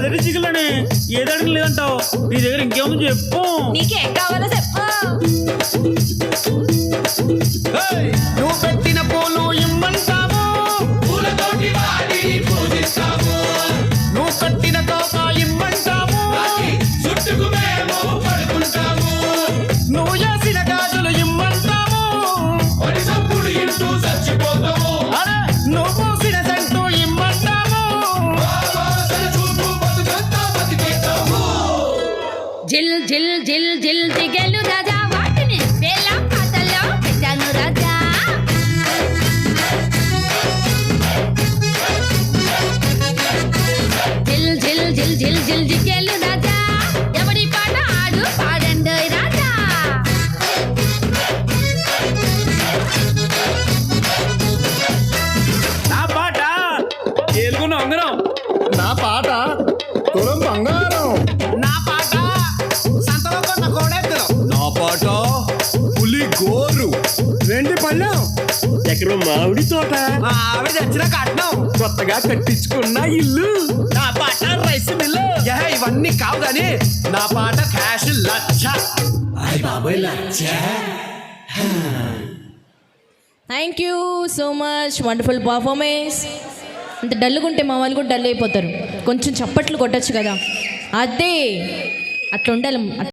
అదే చికెన్లోనే ఏది అడిగిన లేదంటావు. నీ దగ్గర ఇంకేముంది చెప్పు. నీకేం కావాలో చెప్పు. నువ్వు పెట్టిన పూలు ఇమ్మంటావు, పూలతోటి వాడిని పూజిస్తాము. నువ్వు కట్టిన తోక ఇమ్మంటావు, చుట్టుకు మేము పడుకుంటాము. నువ్వు చేసిన గాజులు ఇమ్మంటావు, ఒడి సప్పుడు ఇంటూ చచ్చిపోతాము. అరే నువ్వు పూసిన సెంటు ఇమ్మంటావు. చూపు బతుకంతా బతికేస్తాము. జిల్ జిల్ జిల్ జిల్ దిగలు రాజా వాటిని వేళ పాటల్లో పెట్టాను రాజా. జిల్ జిల్ జిల్ జిల్ జిల్ దిగలు రాజా, ఎవరి పాట ఆడు పాడండి రాజా. నా పాట ఏలుగున్న ఉంగరం, నా పాట తులం బంగారం, నా పాట సంతలో కొన్న కోడెత్తు, నా పాట పులి గోరు, వెండి పళ్ళెం, ఎకరం మామిడి తోట, మా ఆవిడ తెచ్చిన కట్నం, కొత్తగా కట్టించుకున్న ఇల్లు, నా పాట రైస్ మిల్లు. ఇవన్నీ కావు గాని నా పాట క్యాష్ లక్ష. అయ్ బాబాయ్ లచ్చ. Thank you so much, wonderful performance. అంత డల్లుగుంటే మా వాళ్ళు కూడా డల్ అయిపోతారు. కొంచెం చప్పట్లు కొట్టచ్చు కదా, అదే అట్లా ఉండాలి.